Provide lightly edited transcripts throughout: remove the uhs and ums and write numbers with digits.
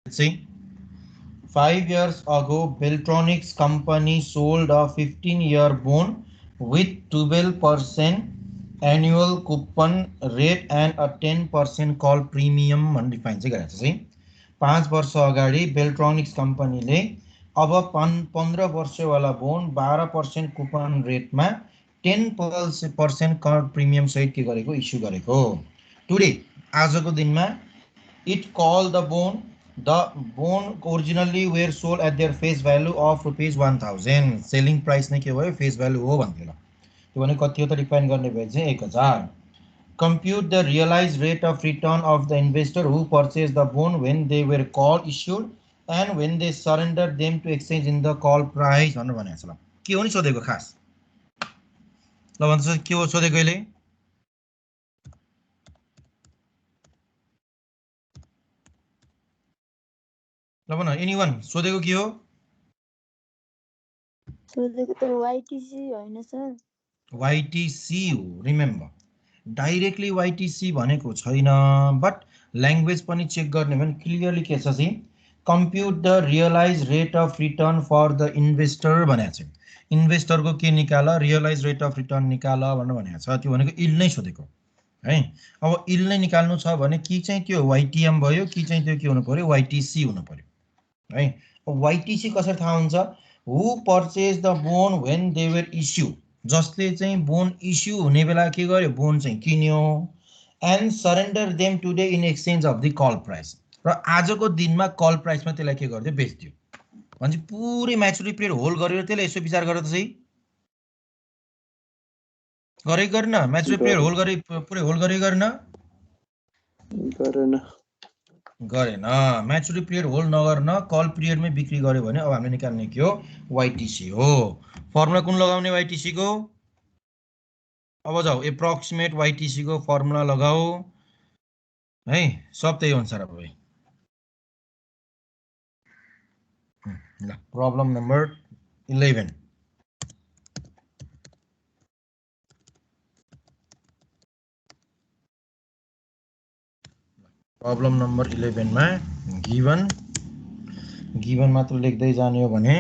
See, 5 years ago, Beltronics company sold a 15-year bond with 12% annual coupon rate and a 10% call premium undefined. चाहिँ 5 वर्ष अगाडि बेल्ट्रोनिक्स कम्पनीले अब 15 वर्षवाला bone 12% coupon रेटमा 10% call premium सहित के गरेको इस्यु गरेको टुडे आजको दिनमा it called the bone originally were sold at their face value of rupees 1000 selling price नै के भयो face value हो भन्थ्यो ल त्यो भने कति हो त डिफाइन गर्ने भए चाहिँ 1000 compute the realized rate of return of the investor who purchased the bond when they were call issued and when they surrendered them to exchange in the call price भनेर भनेको छ ल के हो नि सोधेको खास ल भन्छ के हो सोधेको अहिले ल भन एनीवन सोधेको के हो सोधेको त YTC होइन सर YTC हो रिमेम्बर डाइरेक्टली YTC भनेको छैन बट ल्याङ्ग्वेज पनि चेक गर्ने भने क्लियरली के छ चाहिँ compute the realize rate of return for the investor भनेको छ इन्भेस्टरको के निकाल रियलाइज रेट अफ रिटर्न निकाल भनेर भनेको छ त्यो भनेको इल नै सोधेको है अब इल नै निकाल्नु छ भने कि चाहिँ त्यो YTM भयो कि चाहिँ त्यो के हुनु पर्यो YTC हुनु पर्यो है अब YTC कसरी थाहा हुन्छ who purchase the bond when they were issue जसले चाहिँ बोन इस्यु हुने बेला के गर्यो बोन चाहिँ किन्यो and surrender them today in exchange of the call price र आजको दिनमा कल प्राइसमा त्यसलाई के गरिदियो बेच्दियो भनेपछि पुरै म्याचुरिटी पिरियड होल्ड गरेर त्यसलाई यसो विचार गरेर त सही गरे गर्न म्याचुरिटी पिरियड होल्ड गरे पुरै होल्ड गरे गर्न गरेन म्याचुरिटी पिरियड होल्ड नगर्न कल पिरियडमै बिक्री गर्यो भने अब हामीले निकाल्ने के हो YTC हो फर्मुला कुन लगाउने YTC को अब जाऊ एप्रोक्सिमेट YTC को फर्मुला लगाऊ है सब त्यही अनुसार अब भाइ ल प्रब्लम नम्बर 11 प्रब्लम नम्बर 11 मा गिवन मात्र लेख्दै जाने हो भने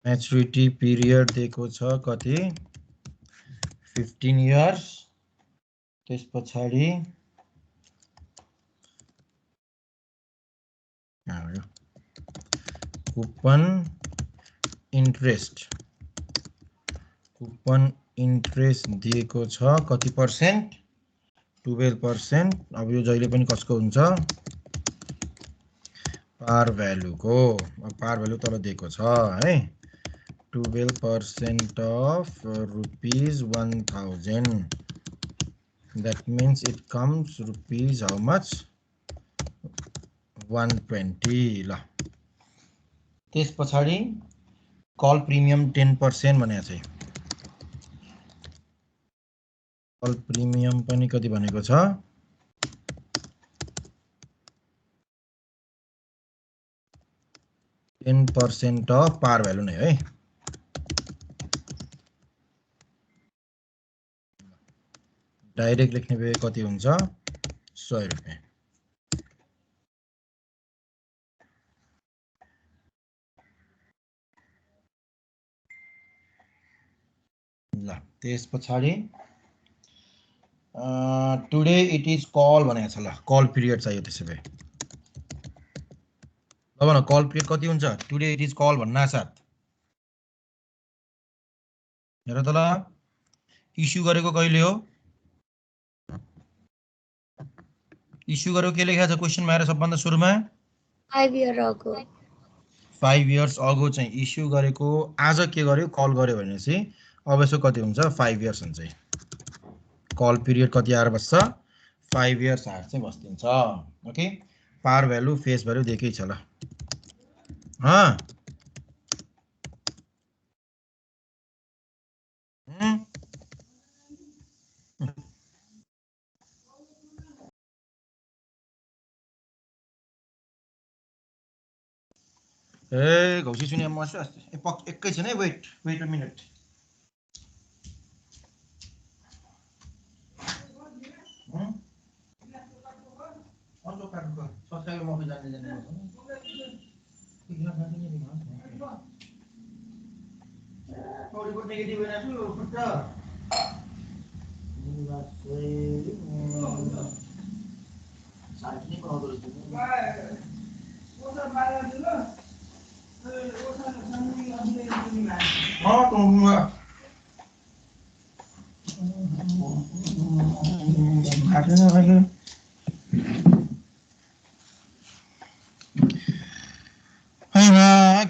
म्याचुरिटी पिरियड दिएको छ कति 15 इयर्स त्यस पछाडी कुपन इन्ट्रेस्ट दिएको छ कति पर्सेन्ट 12%। अब यो जहिले पनि कसको हुन्छ पार भ्यालु को पार भ्यालु तल दिएको छ है 12% of rupees 1000 that means it comes rupees how much 120 ल त्यस पछाडी कल प्रिमियम 10% भनेको छ कल प्रिमियम पनि कति भनेको छ 10% अफ पार भ्यालु नै है डाइरेक्ट लेख्ने भए कति हुन्छ 100 रुपैयाँ ल त्यस पछाडी टुडे इट इज कल भनेको छ ल कल पिरियड चाहियो त्यसो भए अब न कल पिरियड कति हुन्छ टुडे इट इज कल भन्ना साथ हेर त ल इस्यु गरेको कहिले हो इस्यु गरेको के लेखेको छ क्वेशनमा आएर सबभन्दा सुरुमा 5 इयर अगो 5 इयर्स अगो चाहिँ इस्यु गरेको आज के गर्यो कल गर्यो भनेपछि अब यसो कति हुन्छ 5 इयर्स हुन्छ कल पिरियड कति आएर बस्छ 5 इयर्स आएर चाहिँ बस्दिन्छ ओके पार भ्यालु फेस भ्यालु दिएकै छ ल ए घौसी सुने मसु एकैछिन है वेट अ मिनट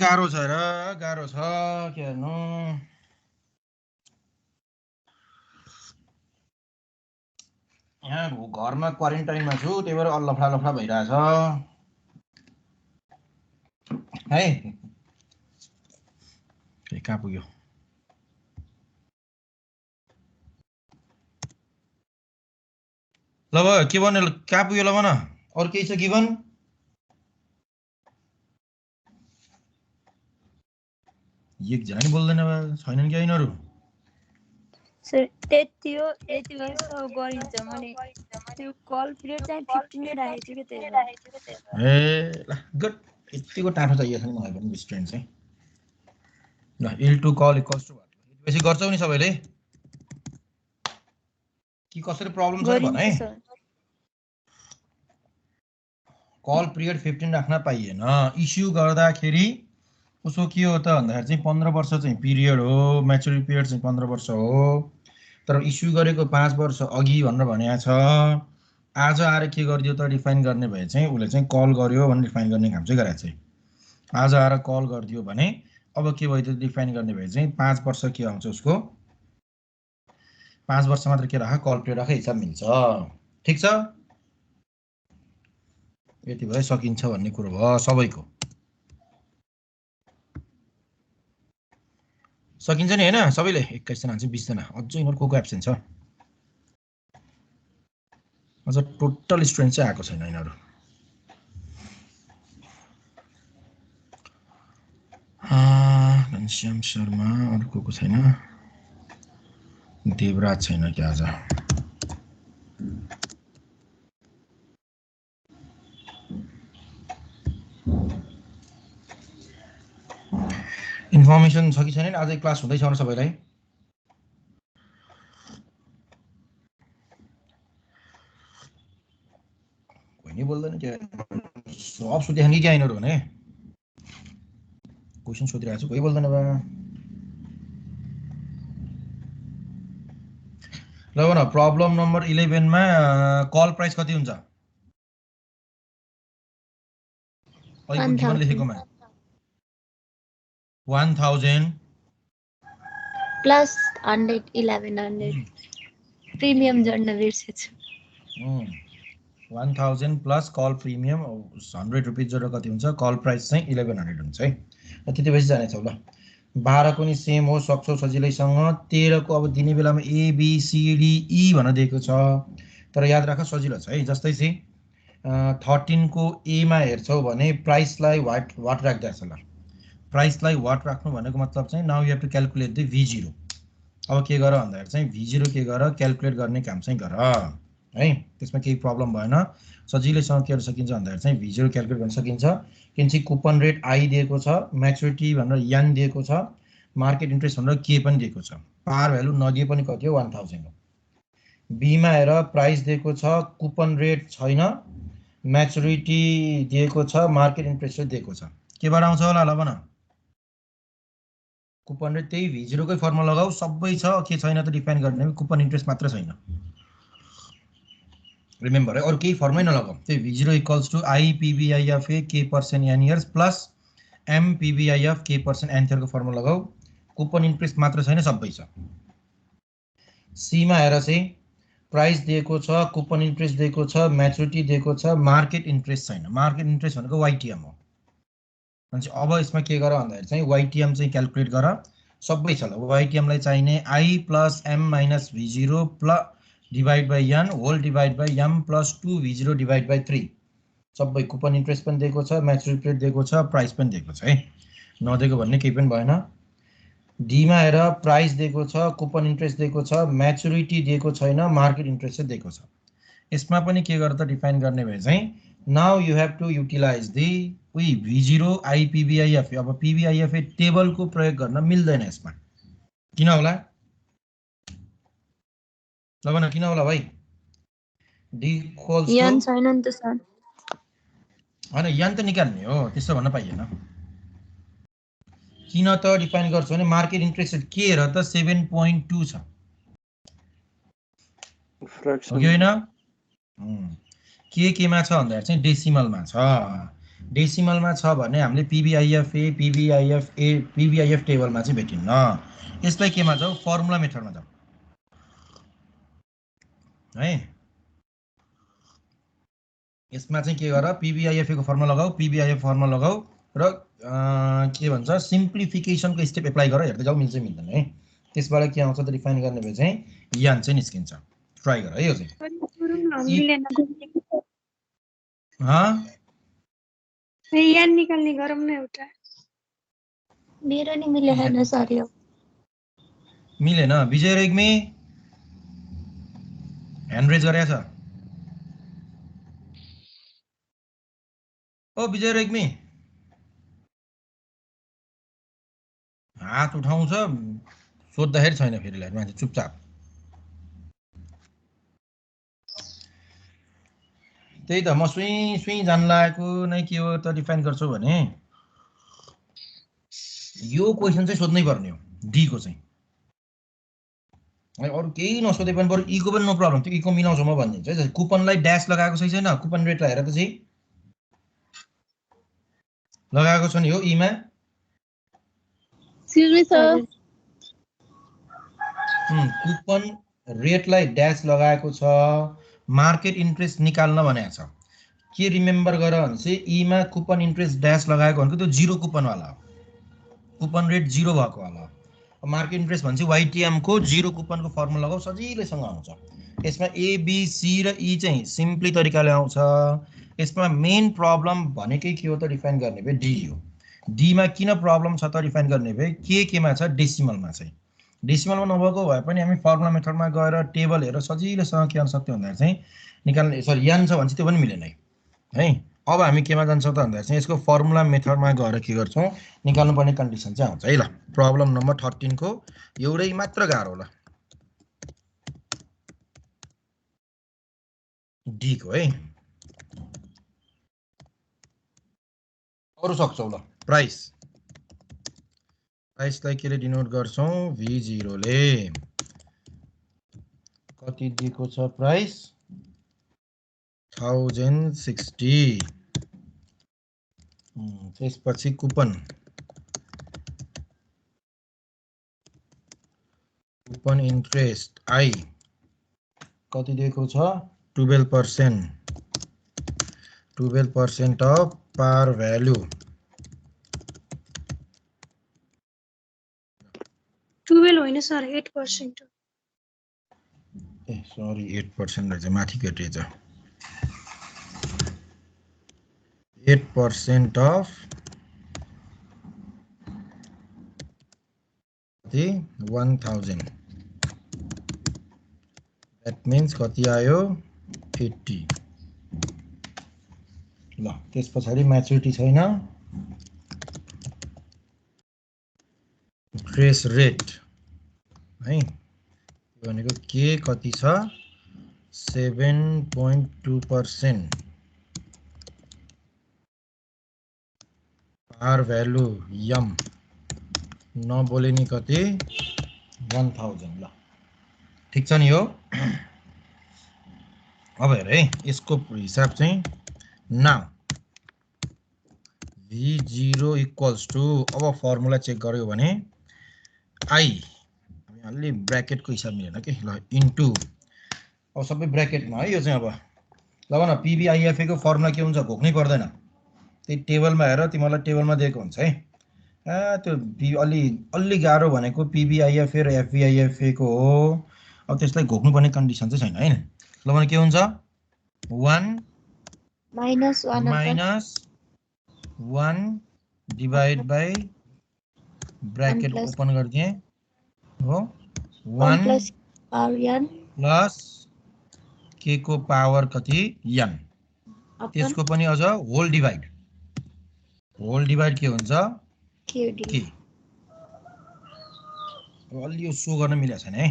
गाह्रो छ र गाह्रो छ के हेर्नु यहाँ घरमा क्वारेन्टाइनमा छु त्यही भएर लफडा लफडा भइरहेछ है कहाँ पुग्यो ल भयो के भन्ने कहाँ पुग्यो ल भन अरू केही छ गिभन एकजना नि बोल्दैन छैनन् कि यिनीहरू सर त्यति हो यति भएसम्म गरिन्छ मैले त्यो कल पिरियड चाहिँ 15 नै राखेको छु के त्यही भएर ए ल गुड यतिको टाढो चाहिएको छ नि मलाई पनि स्ट्रेन्ड चाहिँ ल L2 कल इक्वल्स टु बेसी गर्छौ नि सबैले कि कसरी प्रब्लम छ भने है कल पिरियड 15 राख्न पाइएन इस्यु गर्दाखेरि उसको के हो त भन्दाखेरि चाहिँ 15 वर्ष चाहिँ पिरियड हो म्याच्युरिटी पिरियड चाहिँ 15 वर्ष हो तर इस्यु गरेको 5 वर्ष अघि भनेर भनेको छ आज आएर के गरिदियो त डिफाइन गर्ने भए चाहिँ उसले चाहिँ कल गर्यो भनेर डिफाइन गर्ने काम चाहिँ गराएको छ आज आएर कल गरिदियो भने अब के भयो त डिफाइन गर्ने भए चाहिँ 5 वर्ष के आउँछ उसको 5 वर्ष मात्र के राख कल पिरियड राख हिसाब मिल्छ ठीक छ यति भए सकिन्छ भन्ने कुरो भयो सबैको सकिन्छ नि हैन सबैले 21 जना चाहिँ 20 जना अझै यिनीहरु को एब्सेन्ट छ अझ टोटल स्टुडेन्ट चाहिँ आएको छैन यिनीहरु घनश्याम शर्मा अरु को छैन देवराज छैन के आज इन्फर्मेसन छ कि छैन आजै क्लास हुँदैछ भने सबैलाई कोही नि बोल्दैन के सब सुतिहान कि क्या यिनीहरु भने क्वेशन सोधिरहेको छु कोही बोल्दैन बा ल भन प्रब्लम नम्बर 11 मा कल प्राइस कति हुन्छ अहिले गिभन लेखेकोमा 1000 प्लस 100 1100 प्रिमियम जोड्न बिर्सेछु 1000 प्लस कल प्रिमियम 100 रुपैयाँ जोडेर कति हुन्छ कल प्राइस चाहिँ 1100 हुन्छ है त्यति बेसी जानेछौ ल 12 को नि सेम हो सक्छौ सजिलैसँग 13 को अब दिने बेलामा A B C D E भनेर दिएको छ तर याद राख सजिलो छ है जस्तै चाहिँ 13 को ए मा हेर्छौ भने प्राइसलाई वाट राख्दैछ ल प्राइसलाई वाट राख्नु भनेको मतलब चाहिँ now you have to calculate the v0 अब के गर भन्दाखेरि चाहिँ v0 के गर क्याल्कुलेट गर्ने काम चाहिँ गर है त्यसमा केही प्रब्लम भएन सजिलैसँग के गर्न सकिन्छ भन्दाखेरि चाहिँ v0 क्याल्कुलेट गर्न सकिन्छ किन चाहिँ कुपन रेट आई दिएको छ म्याच्युरिटी भनेर यान दिएको छ मार्केट इन्ट्रेस्ट भनेर के पनि दिएको छ पार भ्यालु नदिए पनि कति हो 1000 हो बी मा हेर प्राइस दिएको छ कुपन रेट छैन म्याच्युरिटी दिएको छ मार्केट इन्ट्रेस्ट दिएको छ केबाट आउँछ होला ल भन कुपन रेट त्यही v0 कै फर्मुला लगाऊ सबै छ के छैन त डिफाइन गर्ने कुपन इन्ट्रेस्ट मात्र छैन रिमेम्बर है अरु केही फर्मै नलगाऊ त्यही v0 equals to i pvi of a k% n years plus m pvi of k% n year को फर्मुला लगाऊ कुपन इन्ट्रेस्ट मात्र छैन सबै छ सी मा हेर चाहिँ प्राइस दिएको छ कुपन इन्ट्रेस्ट दिएको छ म्याच्युरिटी दिएको छ मार्केट इन्ट्रेस्ट छैन मार्केट इन्ट्रेस्ट भनेको YTM हो अनि अब यसमा के गर भन्दाखेरि चाहिँ YTM चाहिँ क्याल्कुलेट गर सबै छ ल YTM लाई चाहिने i plus m minus v0 plus divide by n whole divide by m plus 2v0 divide by 3 सबै कुपन इन्ट्रेस्ट पनि दिएको छ म्याच्युरिटी पिरियड दिएको छ प्राइस पनि दिएको छ है नदिएको भन्ने केही पनि भएन डी मा हेर प्राइस दिएको छ कुपन इन्ट्रेस्ट दिएको छ म्याच्युरिटी दिएको छैन मार्केट इन्ट्रेस्ट चाहिँ दिएको छ यसमा पनि के गर त डिफाइन गर्ने भए चाहिँ Now you have to utilize the V0 IPVIF. अब PVIF टेबल को प्रयोग गर्न मिल्दैन यसमा. किन होला? ल भन किन होला भाइ? D equals to यान छैन नि त सर. हैन यान त निकाल्ने हो, त्यसो भन्न पाइएन. किन त डिफाइन गर्छु भने मार्केट इन्ट्रेस्ट रेट के र त 7.2 छ. हो कि होइन? केमा छ भन्दा चाहिँ डेसिमलमा छ. डेसिमलमा छ भने हामीले PVIF टेबलमा चाहिँ भेटिन्न. यसलाई केमा जाऊ? फर्मुला मेथडमा जाऊ. है यसमा चाहिँ के गर? PVIF को फर्मुला लगाऊ, PVIF फर्मुला लगाऊ र के भन्छ सिम्प्लिफिकेसनको स्टेप एप्लाई गर, हेर्दै जाऊ मिल्छ मिल्दैन है. त्यसबाट के आउँछ त डिफाइन गर्ने भए चाहिँ यान चाहिँ निस्किन्छ. ट्राई गर है यो चाहिँ. यान निकाल्ने गरौँ न एउटा. मेरो नि मिलेन सर यो. मिलेन. विजय रेग्मी ह्यान्ड रेज गरेछ. ओ विजय रेग्मी हात उठाउँछ, सोद्दाखेरि छैन फेरिलाई मान्छे चुपचाप. त्यही त म सुई जान लागेको नै के हो त डिफाइन गर्छु भने यो क्वेसन चाहिँ सोध्नै पर्ने हो डी को चाहिँ. अरु केही नसोधे पनि बरु ई को पनि नो प्रब्लम. त्यो ई को मिलाउँछु म भनिदिन्छु है. कुपनलाई ड्यास लगाएको छैन, कुपन रेट हेरेर त चाहिँ लगाएको छ नि हो ईमा. कुपन रेटलाई ड्यास लगाएको छ, मार्केट इन्ट्रेस्ट निकाल्न भनेको छ. के रिमेम्बर गर भने चाहिँ ईमा कुपन इन्ट्रेस्ट ड्यास लगाएको भनेको त्यो जिरो कुपन वाला हो. कुपन रेट जिरो भएको वाला हो. मार्केट इन्ट्रेस्ट भन्छ YTM को जिरो कुपन को फर्मुला लगाऊ, सजिलैसँग आउँछ. यसमा A B C र E चाहिँ सिम्पली तरिकाले आउँछ. यसमा मेन प्रब्लम भनेकै के हो त डिफाइन गर्ने भए डी हो. डी मा किन प्रब्लम छ त डिफाइन गर्ने भए केमा छ? डेसिमलमा चाहिँ. डेसिमलमा नभएको भए पनि हामी फर्मुला मेथडमा गएर टेबल हेरेर सजिलैसँग के गर्न सक्थ्यौँ भन्दा चाहिँ निकाल्ने. सरी यान छ भने चाहिँ त्यो पनि मिलेन है. अब हामी केमा जान्छौँ त भन्दा चाहिँ यसको फर्मुला मेथडमा गएर के गर्छौँ निकाल्नुपर्ने कन्डिसन चाहिँ आउँछ है. ल प्रब्लम नम्बर 13 को एउटै मात्र गाह्रो ल डी को है. अरु सक्छौ ल. प्राइसलाई केले डिनोट गर्छौँ? V0 ले. कति दिएको छ प्राइस? 1060. त्यसपछि कुपन इन्ट्रेस्ट I कति दिएको छ? 12%. 12% अफ पार भ्यालु. 12 होइन सर 8%. ए सरी 8% रहेछ, माथि कटिएछ. 8% अफ 1000. That means कति आयो? 80. ल त्यस पछाडि म्याच्युरिटी छैन. ट्रेस रेट है भनेको के कति छ? 7.2%. पार भ्यालु यम नबोले नि कति? 1000. ल ठीक छ नि हो. अब हेर है यसको हिसाब चाहिँ नाउ V0 इक्वल्स टु अब फर्मुला चेक गर्यो भने I अलि ब्र्याकेटको हिसाब मिलेन के ल इन्टु अब सबै ब्र्याकेटमा है यो चाहिँ. अब ल भन PVIF को फर्मुला के हुन्छ? घोक्नै पर्दैन. त्यही टेबलमा हेर, तिमीलाई टेबलमा दिएको हुन्छ है. त्यो अलि गाह्रो भनेको PVIF र FVIF को हो. अब त्यसलाई घोक्नुपर्ने कन्डिसन चाहिँ छैन हैन. ल भने के हुन्छ? 1 -1 डिवाइड बाई ब्रैकेट ओपन कर दिए हो 1 प्लस के को पावर कति n त्यसको पनि अझ होल डिभाइड के हुन्छ के अलि यो सो गर्न मिलेको छैन है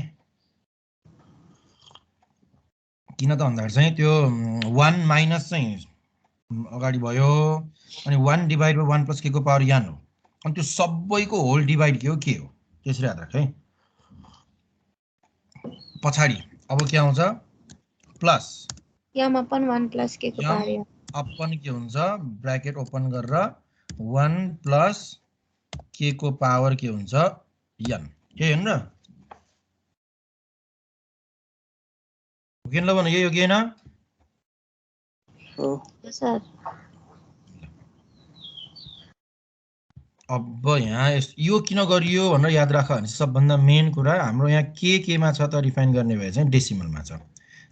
किन त भन्दाखेरि चाहिँ त्यो 1 माइनस चाहिँ अगाडि भयो अनि 1 डिभाइड बाइ 1 प्लस के को पावर n हो अनि त्यो सबैको होल डिभाइड के हो त्यसरी याद राख है पछाडी अब के आउँछ प्लस m अपन 1 प्लस के को पावर n अपन के हुन्छ ब्र्याकेट ओपन गरेर 1 प्लस के को पावर के हुन्छ n के हैन र ल भने यही हो कि हैन हो सर अब यहाँ यो किन गरियो भनेर याद राख भने सबभन्दा मेन कुरा हाम्रो यहाँ के मा छ त रिफाइन गर्ने भए चाहिँ डेसिमलमा छ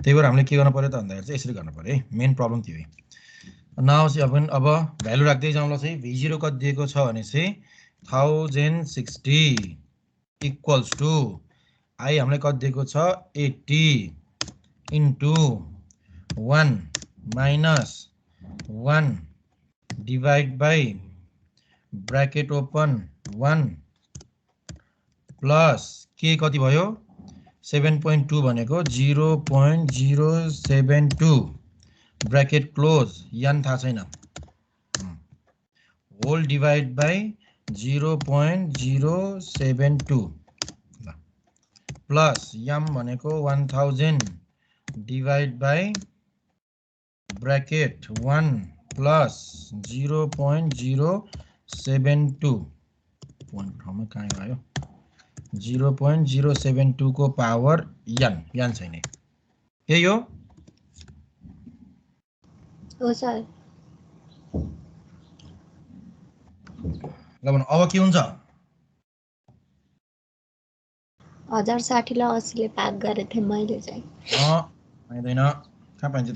त्यही भएर हामीले के गर्न पर्यो त भन्दाखेरि चाहिँ यसरी गर्न पर्यो है मेन प्रब्लम त्यो है नाउ चाहिँ अब भ्यालु राख्दै जाउँला चाहिँ v0 कति दिएको छ भने चाहिँ 1060 इक्वल्स टु आई हामीलाई कति दिएको छ 80 into 1 minus 1 divide by bracket open 1 plus के कति भयो 7.2 भनेको 0.072 ब्रैकेट क्लोज n थाहा छैन whole divide by 0.072 plus m भनेको 1000 डिभाइड बाई ब्रैकेट 1 प्लस 0.072 ठाउँमा कहाँ आयो 0.072 को पावर n छैन यही हो सर ल भन अब के हुन्छ 1060 लाई 80 ले भाग गरे थिए मैले चाहिँ पाइदैन कहाँ पाइन्छ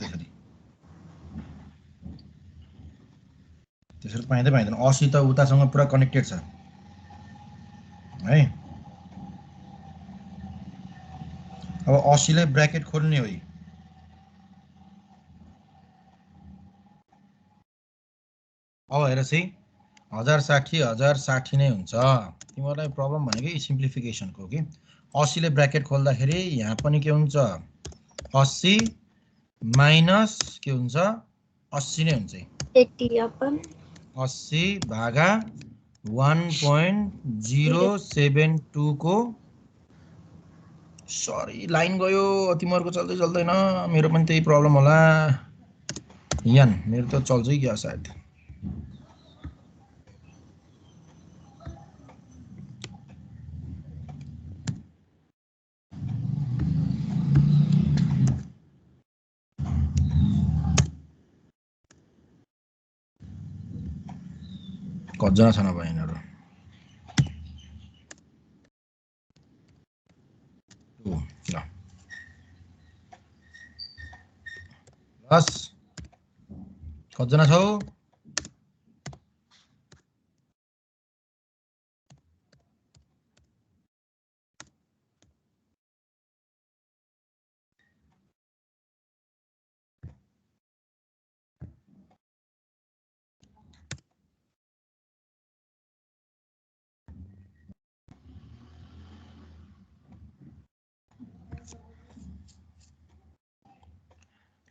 त्यसरी पाइदैन 80 त उतासँग पुरा कनेक्टेड छ है अब 80 ले ब्रैकेट खोल्ने हो अब हेर चाहिँ 1060 नै हुन्छ तिमीहरुलाई प्रब्लम भनेकै सिम्प्लिफिकेसनको हो कि 80 ले ब्रैकेट खोल्दाखेरि यहाँ पनि के हुन्छ 80 माइनस के हुन्छ 80 नै हुन्छ 80 अपन 80 भागा 1.072 को सरी लाइन गयो तिमीहरुको चल्दैन मेरो पनि त्यही प्रब्लम होला यान मेरो त चल्छ क्या सायद कतिजना छन् अब यिनीहरु बस कतिजना छौ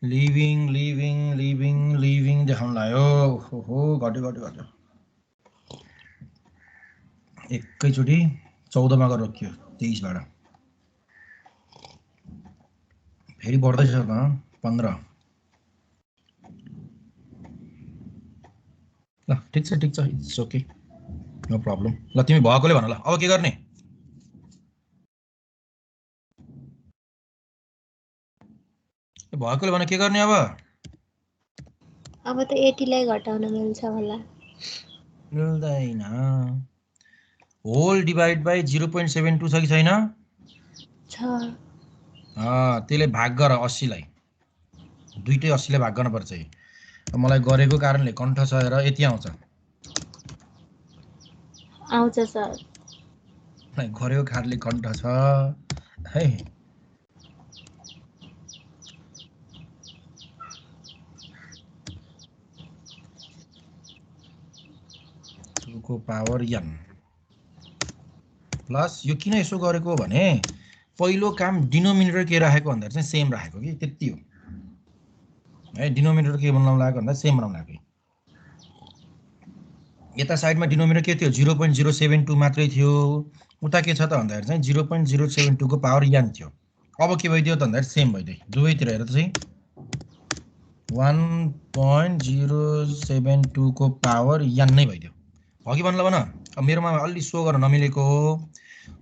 लिभिङ देखाउन लाग्यो हो घट्यो एकैचोटी 14 मा गएर रोकियो 23 बाट फेरि बढ्दैछ त 15 ल ठीक छ इट्स ओके नो प्रब्लम ल तिमी भएकोले भन ल अब के गर्ने भएकोले भने के गर्ने अब त 80 लाई घटाउन मिल्छ होला मिल्दैन होल डिभाइड बाइ 0.72 छ कि छैन छ त्यसले भाग गर 80 लाई दुईटै 80 ले भाग गर्न पर्छ मलाई गरेको कारणले कण्ठ छ र यति आउँछ सर गरेको कारणले कण्ठ छ है को पावर n प्लस यो किन यसो गरेको भने पहिलो काम डिनोमिनेटर के राखेको भन्दा चाहिँ सेम राखेको कि त्यति हो है डिनोमिनेटर के बनाउन लागेको भन्दा सेम बनाउन लागेको यता साइडमा डिनोमिनेटर के थियो 0.072 मात्रै थियो उता के छ त भन्दाखेरि चाहिँ 0.072 को पावर n थियो अब के भइदियो त भन्दाखेरि सेम भइदियो दुवैतिर हेर त चाहिँ 1.072 को पावर n नै भइदियो हो कि भन्नु ल भन अब मेरोमा अलि सो गर्न नमिलेको हो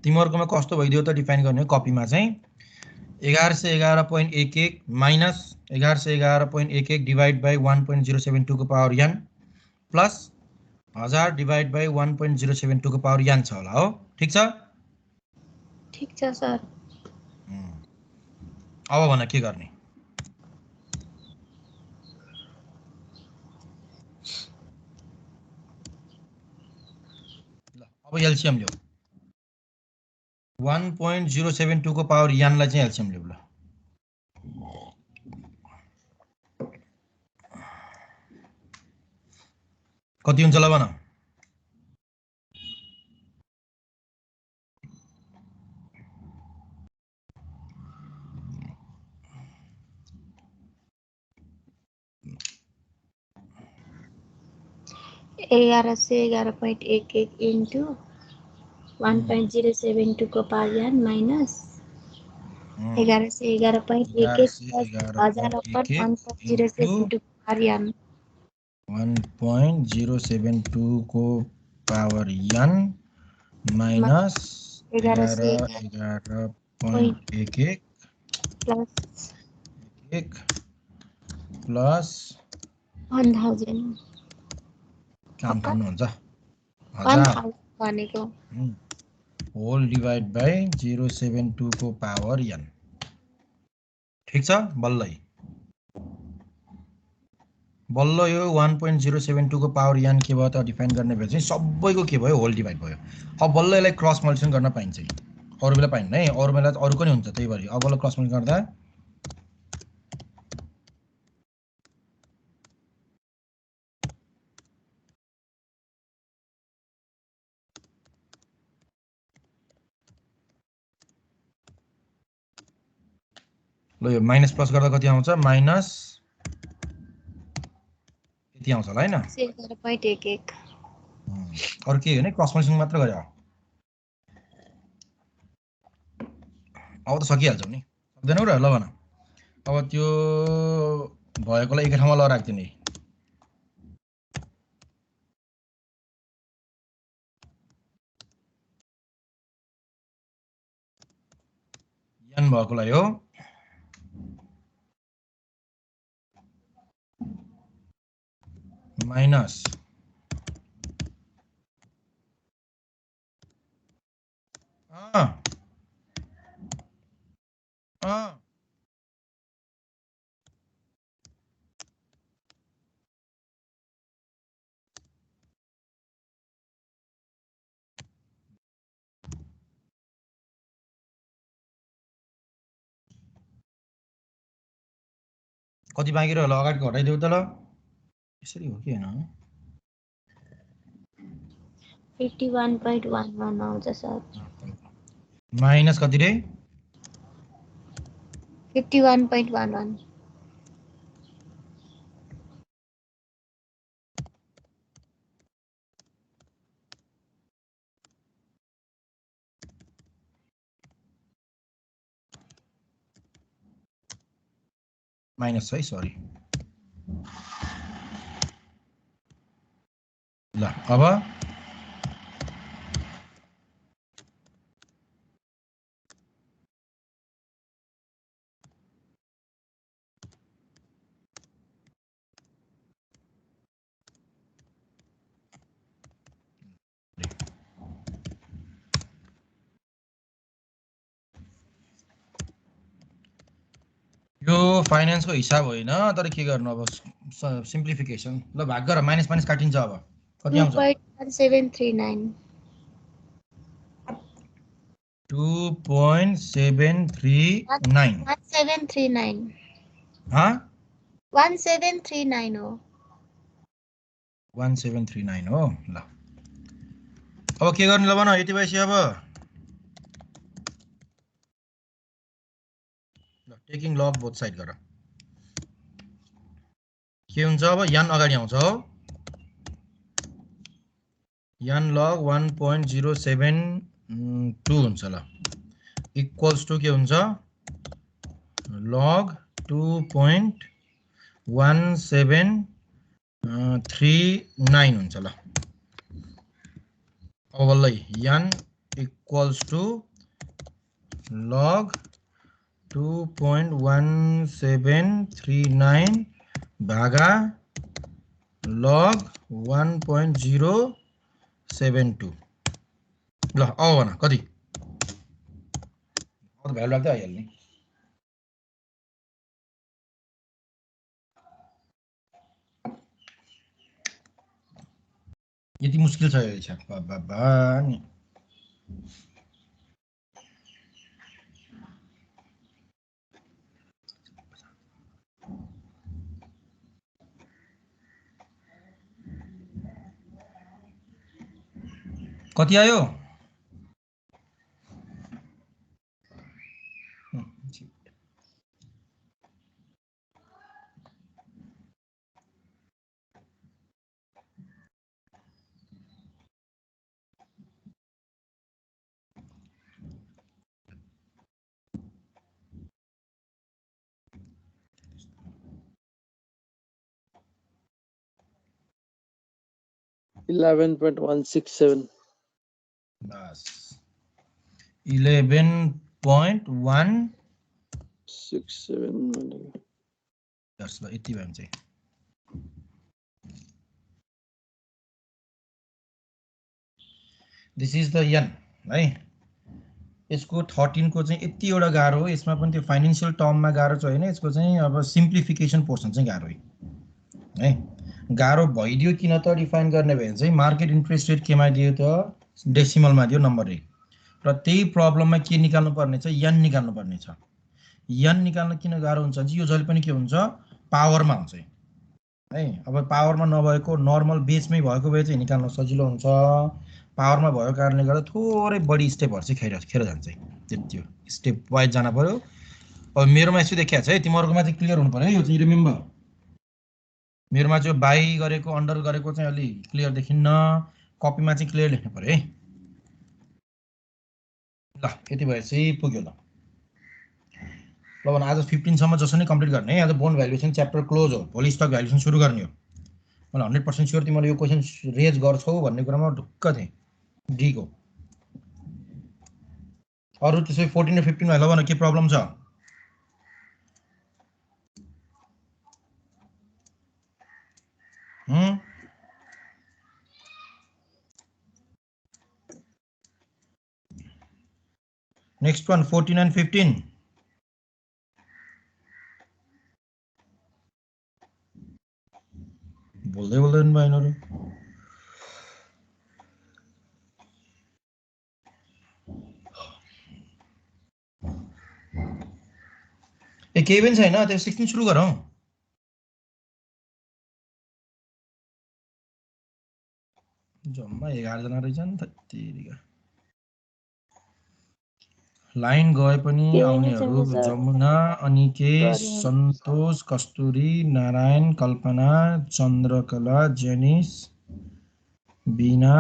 तिमीहरुकोमा कस्तो भइदियो त डिफाइन गर्ने कपीमा चाहिँ 1111.11 माइनस 1111.11 डिवाइड बाइ 1.072 को power n plus 1000 divide by 1.072 को पावर n छ होला हो ठीक छ सर अब भन के गर्ने ल अब एलसीएम ल्याऊ 1.072 को पावर n लाई चाहिँ एलसीएम ल्याऊ ल कति हुन्छ ल भन एघार से 11.11 इन्टु 1.072 को पावर n माइनस 11 से 11.11 प्लस 1000 अपन 1.072 को पावर n 1.072 को पावर n माइनस 11.11 प्लस 1000 काम गर्नुहुन्छ 1000 भनेको होल डिवाइड बाइ 072 को पावर n ठीक छ बल्लै बल्ल यो 1.072 को पावर n के भयो त डिफाइन गर्ने भए चाहिँ सबैको के भयो होल डिवाइड भयो अब बल्ल यसलाई क्रस मल्टिप्लिकेसन गर्न पाइन्छ अरु बेला पाइन्न है अरु बेला अरु पनि हुन्छ त्यही भएर अब बल्ल क्रस मल्टिप्लिकेसन गर्दा ल यो माइनस प्लस गर्दा कति आउँछ माइनस यति आउँछ होला हैन 11.11 अरु के हैन क्रस मल्टिप्लिकेसन मात्र गरे अब त सकिहाल्छौ नि सक्दैनौ र ल भन अब त्यो भएकोलाई एकै ठाउँमा ल राख्दिने n भएकोलाई हो माइनस कति बाँकी रह्यो ल अगाडिको हटाइदेऊ त ल यसरी हो कि हैन 51.11 आउँछ सर माइनस कति रे 51.11 माइनस है सरी ल अब यो फाइनान्सको हिसाब होइन तर के गर्नु अब सिम्प्लिफिकेसन ल भाग गर माइनस माइनस काटिन्छ अब कति आउँछ 2.1739 2.739 1739 हाँ 1739 हो 1739 हो ल अब के गर्ने ल भन यति भएपछि अब टेकिङ लग बोथ साइड गर के हुन्छ अब यान अगाडि आउँछ हो यान लग 1.072 हुन्छ ल इक्वल्स टु के हुन्छ लग 2.1739 हुन्छ ल अब बल्ल यान इक्वल्स टु लग 2.1739 भागा लग 1.072 ल अब भन कति भ्यालु राख्दै आइहाल्ने यति मुस्किल छ यो छ बाबा नि कति आयो 11.167 बस 11.167 ल यति भयो भने चाहिँ दिस इज द यन है यसको 13 को चाहिँ यति एउटा गाह्रो हो यसमा पनि त्यो फाइनान्शियल टर्ममा गाह्रो छ हैन यसको चाहिँ अब सिम्प्लिफिकेसन पोर्सन चाहिँ गाह्रो है गाह्रो भइदियो किन त डिफाइन गर्ने भए चाहिँ मार्केट इन्ट्रेस्ट रेट केमा दियो त डेसिमलमा दियो नम्बर 1 र त्यही प्रब्लममा के निकाल्नु पर्ने छ यन निकाल्नु पर्ने छ यन निकाल्न किन गाह्रो हुन्छ भने यो जहिले पनि के हुन्छ पावरमा हुन्छ है अब पावरमा नभएको नर्मल बेसमै भएको भए चाहिँ निकाल्न सजिलो हुन्छ पावरमा भएको कारणले गर्दा थोरै बढी स्टेपहरु चाहिँ खेर जान्छ त्यति हो स्टेप वाइज जान पर्यो अब मेरोमा यसो देखिया छ है तिमीहरुकोमा चाहिँ क्लियर हुनु पर्यो यो चाहिँ रिमेम्बर मेरोमा चाहिँ बाइ गरेको अन्डर गरेको चाहिँ अलि क्लियर देखिन्न कपीमा चाहिँ क्लियर लेख्नु पर्यो है ल यति भएपछि पुग्यो ल ल भने आज 15 सम्म जसो नै कम्प्लिट गर्ने है आज बोन्ड भ्यालुएसन च्याप्टर क्लोज हो भोलि स्टक भ्यालुएसन सुरु गर्ने हो मलाई 100% स्योर तिमीले यो क्वेशन रेज गर्छौ भन्ने कुरामा ढुक्क थिए डी को अरु त्यसै 14 र 15 मा ल भन के प्रब्लम छ नेक्स्ट one 14 and 15 बोल्दैन भयो यिनीहरु ए केही पनि छैन त्यो 16 सुरु गरौँ जम्मा 11 जना रहेछन् त्यतिका लाइन गए पनि आउनेहरु जमुना अनिकेश सन्तोष कस्तुरी नारायण कल्पना चन्द्रकला जेनिस बीना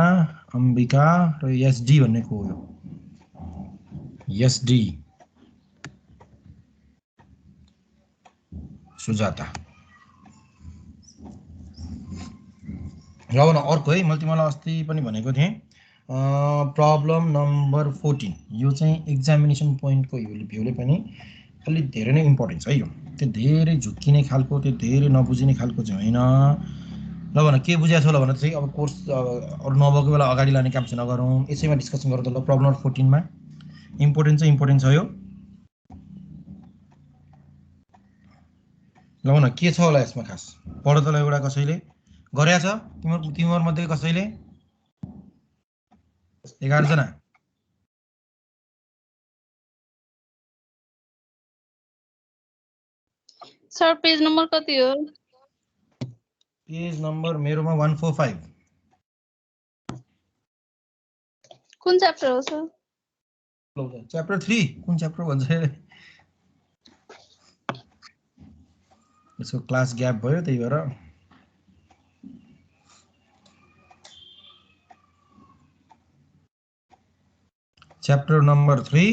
अम्बिका र एसडी भन्ने को हो एसडी सुजाता र न अर्को है मैले तिमीलाई अस्ति पनि भनेको थिएँ प्रब्लम नम्बर 14 यो चाहिँ एक्जामिनेसन पोइन्टको भ्यूले पनि अलि धेरै नै इम्पोर्टेन्ट छ यो त्यो धेरै झुक्किने खालको त्यो धेरै नबुझिने खालको चाहिँ हैन ल भन के बुझ्या छ ल भन चाहिँ अब कोर्स अरु नभएको बेला अगाडि लाने काम चाहिँ नगरौँ यसैमा डिस्कसन गरौँ त ल प्रब्लम नम्बर 14 मा इम्पोर्टेन्ट छ यो ल भन के छ होला यसमा खास पढ त ल एउटा कसैले गर्या छ तिम्रो मध्ये कसैले 11 जना सर पेज नम्बर कति हो पेज नम्बर मेरोमा 145 कुन च्याप्टर हो सर? च्याप्टर 3 कुन च्याप्टर भन्छ यसको क्लास ग्याप भयो त्यही भएर च्याप्टर नम्बर 3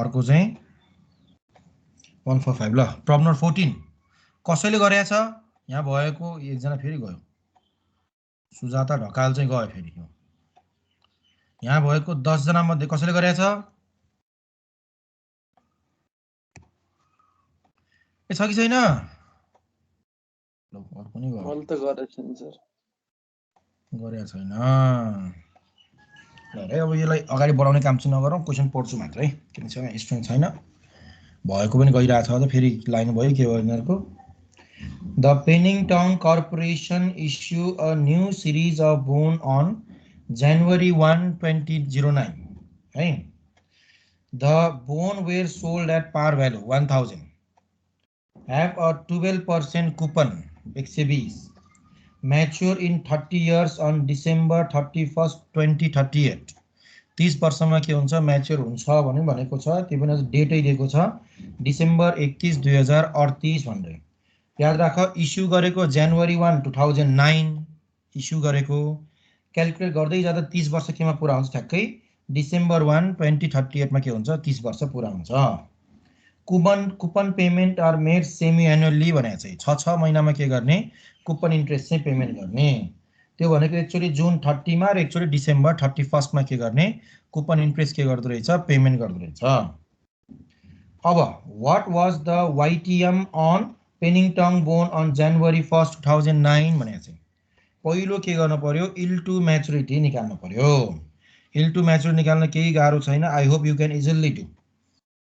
अर्को चाहिँ 145 ल प्रब्लम नम्बर 14 कसैले गरेछ यहाँ भएको एकजना फेरि गयो सुजाता ढकाल चाहिँ गयो फेरि यहाँ भएको 10 जना मध्ये कसैले गरेछ ए छ कि छैन ल अर्को नि गयो मैले त गरेको छैन सर गरेछ छैन ल अब यसलाई अगाडि बढाउने काम चाहिँ नगरौँ क्वेशन पढ्छु मात्रै किन चाहिँ स्ट्रेन्थ छैन भएको पनि गइरहेछ त फेरि लाइन भयो के भयो यिनीहरुको The Pennington Corporation issue a new series of bond on January 1, 2009. Right? The bond were sold at par value 1000. Have a 12% coupon XCBs. Mature in 30 years on December 31st, 2038. 30 वर्षमा के हुन्छ म्याच्योर हुन्छ भनेको छ त्यो पनि डेटै दिएको छ डिसेम्बर 31 2038 भनेर याद राख इस्यु गरेको जनवरी 1 2009 इस्यु गरेको क्याल्कुलेट गर्दै जाँदा 30 वर्ष केमा पुरा हुन्छ ठ्याक्कै डिसेम्बर 1 2038 मा के हुन्छ 30 वर्ष पुरा हुन्छ coupon payment are made semi annually भनेको चाहिँ 6 महिनामा के गर्ने कुपन इन्ट्रेस्ट चाहिँ पेमेन्ट गर्ने त्यो भनेको एक्चुअली जुन 30 मा र एक्चुअली डिसेम्बर 31st मा के गर्ने कुपन इन्ट्रेस्ट के गर्दै रहेछ पेमेन्ट गर्दै रहेछ अब व्हाट वाज द YTM अन Pennington bond on January 1st 2009 भनेको चाहिँ पहिलो के गर्न पर्यो इल टु म्याच्युरिटी निकाल्न पर्यो इल टु म्याच्युरिटी निकाल्न केही गाह्रो छैन I hope you can easily do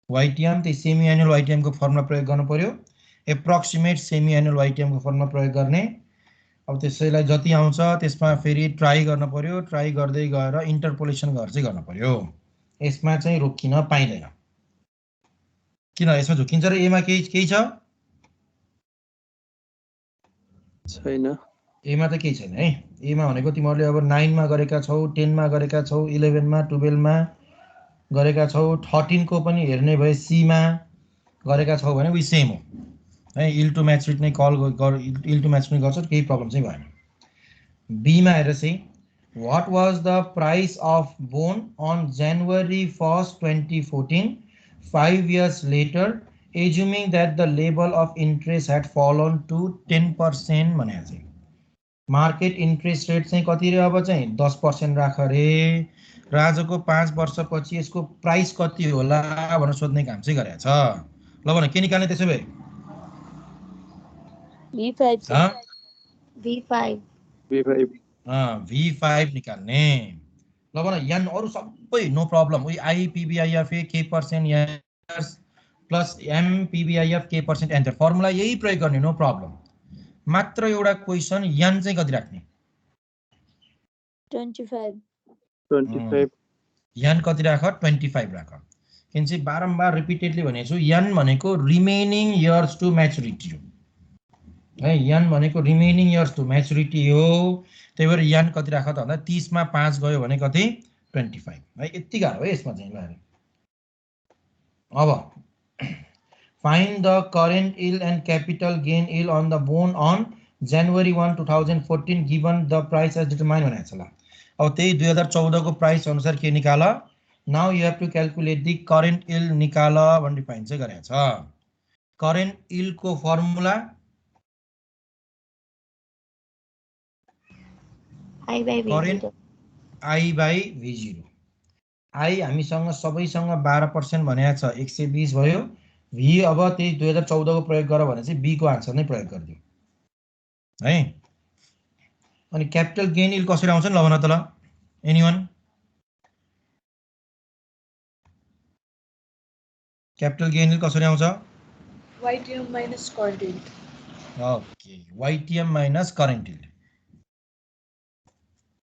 YTM त्यही सेमी एनुअल YTM को फर्मुला प्रयोग गर्न पर्यो एप्रोक्सिमेट सेमी एनुअल YTM को फर्मुला प्रयोग गर्ने अब त्यसैलाई जति आउँछ त्यसमा फेरि ट्राई गर्न पर्यो ट्राई गर्दै गएर इन्टरपोलेसन गरेर चाहिँ गर्न पर्यो यसमा चाहिँ रोकिन पाइदैन किन यसमा झुकिन्छ र एमा केही छ छैन एमा त केही छैन है एमा भनेको तिमीहरूले अब 9 मा गरेका छौ 10 मा गरेका छौ 11 मा 12 मा गरेका छौ 13 को पनि हेर्ने भए सी मा गरेका छौ भने उही सेम हो है इल टु म्याच्युरिटी नै कल इल टु म्याच्युरिटी गर्छ केही प्रब्लम चाहिँ भएन बी मा हेर चाहिँ what was the price of bond on January 1st 2014 5 years later assuming that the level of interest had fallen to 10% भनेको चाहिँ मार्केट इन्ट्रेस्ट रेट चाहिँ कति रे अब चाहिँ 10% राख रे र आजको 5 वर्षपछि यसको प्राइस कति होला भनेर सोध्ने काम चाहिँ गरेछ ल भन के निकाल्ने त्यसो भए V5 निकाल्ने ल भन यन अरु सबै नो प्रब्लम उही IPBIF k% years plus MPBIF k% answer formula यही प्रयोग गर्ने नो प्रब्लम मात्र एउटा क्वेशन यन चाहिँ कति राख्ने 25 यन कति राख 25 राख किन चाहिँ बारम्बार रिपिटेडली भनेछु यन भनेको रिमेनिङ इयर्स टु म्याच्युरिटी हो है यन भनेको रिमेनिङ इयर्स टु म्याच्युरिटी हो त्यही भएर यन कति राख त भन्दा 30 मा 5 गयो भने कति 25 है यति गाह्रो है यसमा चाहिँ ल अब find the current yield and capital gain yield on the bond on January 1 2014 given the price as determined भनेको छ ल अब त्यही 2014 को प्राइस अनुसार के निकाल now you have to calculate the current yield निकाल भन्ने डिफाइन चाहिँ गरेको छ करेन्ट yield को formula I by V0 I हामीसँग सबैसँग 12% भनेको छ 120 भयो V अब त्यही 2014 को प्रयोग गर भने चाहिँ B को आन्सर नै प्रयोग गर्दियो है अनि क्यापिटल गेन यिल्ड कसरी आउँछ नि ल भन त ल एनीवन क्यापिटल गेन यिल्ड कसरी आउँछ YTM minus current yield. Okay YTM minus current yield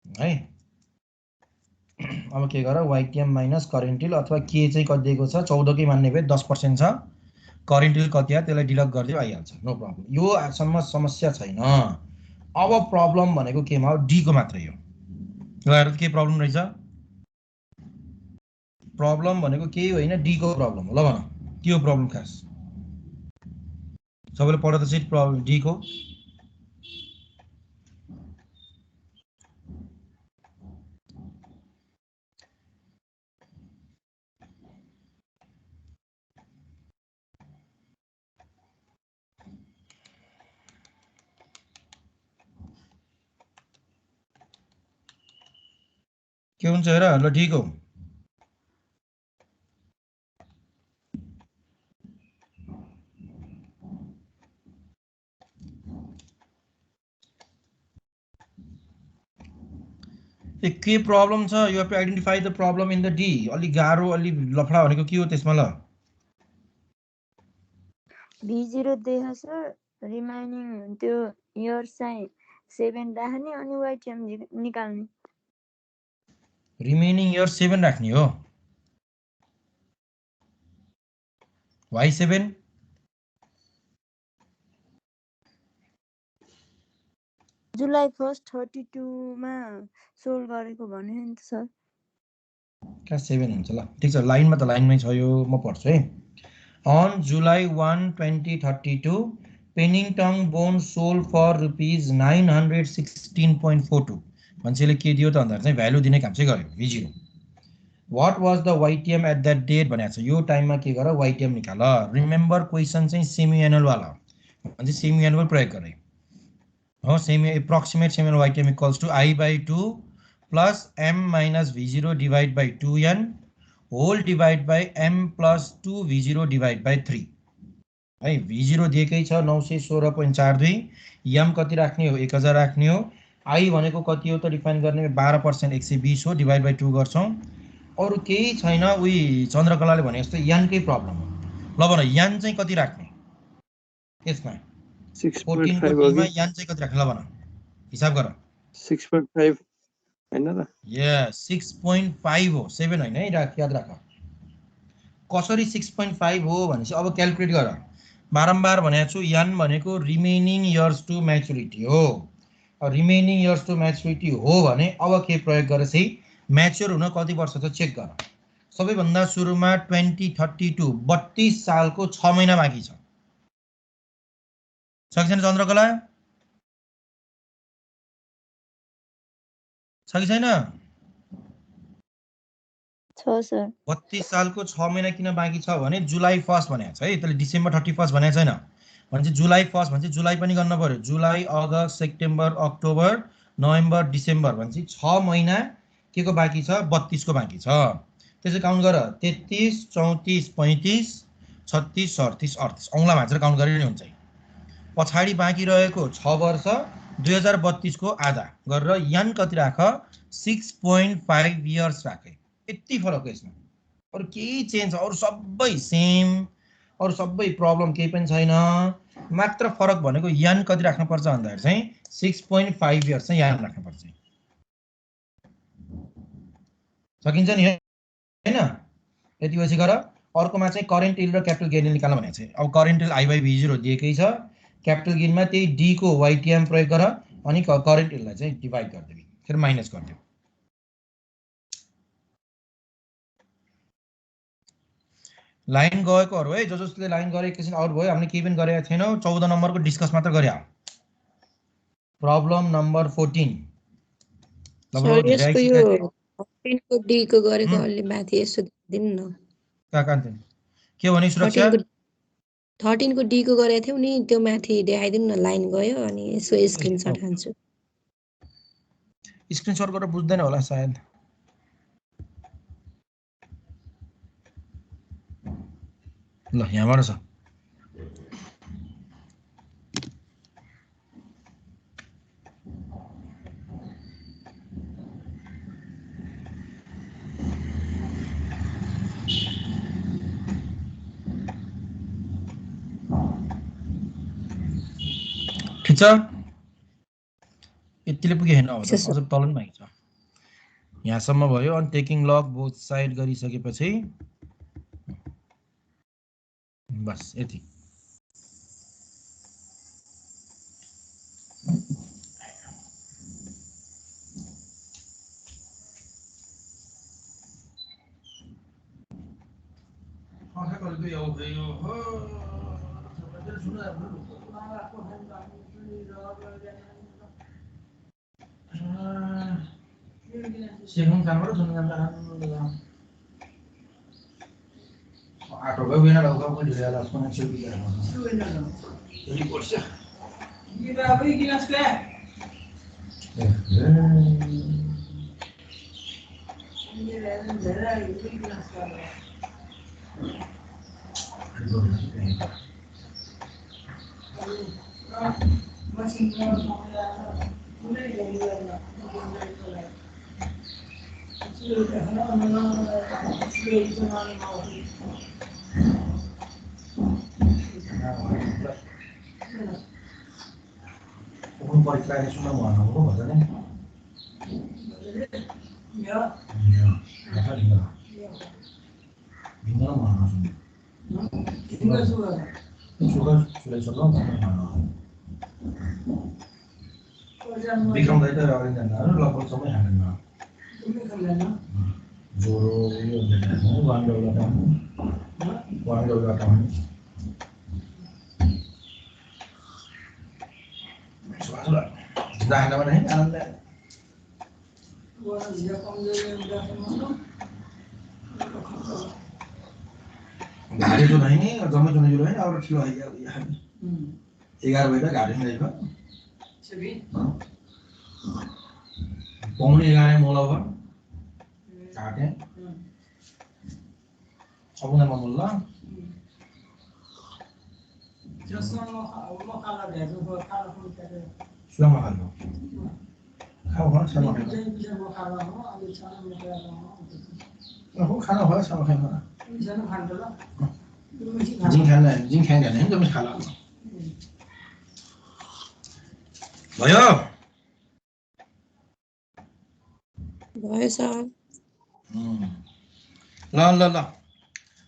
है अब के गर YTM minus current yield अथवा के चाहिँ कति दिएको छ 14 कै मान्ने भए 10% छ करेन्ट yield कति हो त्यसलाई डिडक्ट गर्दियो आइहाल्छ नो प्रब्लम यो सम्म समस्या छैन अब प्रब्लम भनेको केमा हो डी को मात्रै हो लगाएर के प्रब्लम रहेछ प्रब्लम भनेको केही होइन डी को प्रब्लम हो ल भन के हो प्रब्लम खास सबैले पढ्दा त चाहिँ प्रब्लम डी को के हुन्छ हेर ल डी को के प्रब्लम छ you have to identify the problem in the D अलि गाह्रो अलि लफडा भनेको के हो त्यसमा ल V0 देख सर रिमाइनिङ त्यो इयर चाहिँ 7 राख्ने अनि YTM निकाल्ने रिमेनिङ इयर 7 राख्ने हो वाइ 7 जुलाई 1 32 मा सोल्भ गरेको भने नि त सर क्या 7 हुन्छ ल ठिक छ लाइनमा त लाइनमै छ यो म पढ्छु है On July 1, 2032, Pennington bone sold for rupees 916.42. मान्छेले के दियो त भन्दा चाहिँ भ्यालु दिने काम चाहिँ गर्यो V0. What was the YTM at that date भनेको छ यो टाइममा के गर YTM निकाल रिमेम्बर क्वेसन चाहिँ सेमी एनुअल वाला भने सेमी एनुअल प्रयोग गरे हो semi approximate semi annual YTM equals to I/2 plus M minus V0 divide by 2n whole divide by m plus 2 V0 divide by 3 है V0 दिएकै छ 916.42 m कति राख्ने हो 1000 राख्ने हो I भनेको कति हो त डिफाइन गर्ने 12% 120 हो डिवाइड बाइ 2 गर्छौं अरु केही छैन उही चन्द्रकलाले भने जस्तो n कै प्रब्लम हो ल भन n चाहिँ कति राख्ने यसमा 14 को d मा n चाहिँ कति राख्ने ल भन हिसाब गर 6.5 हैन र यस 6.5 हो 7 हैन है याद राख कसरी 6.5 हो भनेपछि अब क्याल्कुलेट गर बारम्बार भनेको छु n भनेको रिमेनिङ इयर्स टु म्याच्युरिटी हो रिमेनिङ इयर्स टु म्याच्युरिटी हो भने अब के प्रयोग गरेर चाहिँ म्याच्योर हुन कति वर्ष छ चेक गर सबैभन्दा सुरुमा 2032 32 सालको 6 महिना बाँकी छ छैन चन्द्रकला छ कि छैन छ सर 32 सालको 6 महिना किन बाँकी छ भने जुलाई 1 भनेको छ है त्यसले डिसेम्बर 31 भनेको छैन भने जुलाई 1 भने जुलाई पनि गर्न पर्यो जुलाई अगस्त सेप्टेम्बर अक्टोबर नोभेम्बर डिसेम्बर भने 6 महिना के को बाँकी छ 32 को बाँकी छ त्यसै काउन्ट गर 33 34 35 36 37 38 औंला भाँचेर काउन्ट गरे नि हुन्छ पछाडी बाँकी रहेको 6 वर्ष 2032 को आधा गरेर n कति राख 6.5 इयर्स राखे यति फरक हो यसमा अरु केही चेन्ज अरु सबै सेम अरु सबै प्रब्लम केही पनि छैन मात्र फरक भनेको n कति राख्नु पर्छ भन्दाखेरि चाहिँ 6.5 इयर्स चाहिँ याद राख्नु पर्छ सकिन्छ नि हैन यति पछि गर अर्कोमा चाहिँ करेन्ट इल्ड र क्यापिटल गेन निकाल्न भनेको छ अब करेन्ट इल्ड I/V0 दिएकै छ क्यापिटल गेनमा त्यही d को YTM प्रयोग गर अनि करेन्ट इल्डलाई चाहिँ डिवाइड गर्दिनु फेरि माइनस गर्दिनु लाइन गएकोहरु है जसले लाइन गरे एकैछिन आउट भयो हामीले केही पनि गरेका छैनौ 14 नम्बरको डिस्कस मात्र गरे प्रब्लम नम्बर 14 सर यसको यो 14 को डी को गरेको अलि माथि यसो दिनु न के भने सुरक्षा 13 को डी को गरेको थियौ नि त्यो माथि देखाइदिनु न लाइन गयो अनि यसो स्क्रिनशट हान्छु स्क्रिनशट गरेर बुझ्दैन होला सायद ल यहाँबाट छ ठिक छ यतिले पुगे हैन अब अझ तल पनि बाँकी छ यहाँसम्म भयो अनि टेकिङ लग बोथ साइड गरिसकेपछि बस यति आँखा कलेको यो भयो हो सबैले सुन्नु सेकन्ड कामबाट सुन्नु जान्छ आटो गयो बिना लौका पनि ढिला लाग्छ पनि छेउ बिगा यही पर्छ ये बाबु गिलास के ये रेन जरा ये गिलास का machine Kung pariklay sudah mana ko ba dyan? Ya. Apa dia? Bina mana sudah? Bina sudah. Sudah mana? Bikram dah itu orang yang mana? Lapor sama yang mana? Joro ini ada mana? Wanggal datang. Sudah. Dah ada mana ini? Anda. गाडी तो नहीं जम्मै चुने जुल हैन और ठिलो आइया यहाँ 11 बजे गाडी में जाइबा छबी पौने 11 मोला हो काटे सबने ममुल्ला जसमा म खाला भेजो खाला फोन करे सुला म खालो खाऊ हो सब खाऊ म खाला हो अलि छाना म खाला हो खाना हो सब खाऊ जन खान्छ ल जिङ खान नि त खाला भयो भयो सर ल ल ल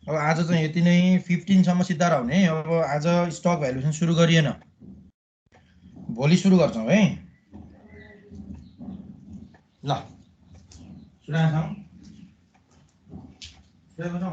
अब आज चाहिँ यति नै 15 सम्म सिद्धार हुने अब आज स्टक भ्यालुएसन सुरु गरिएन भोलि सुरु गर्छौं है ल सुना छौ सुना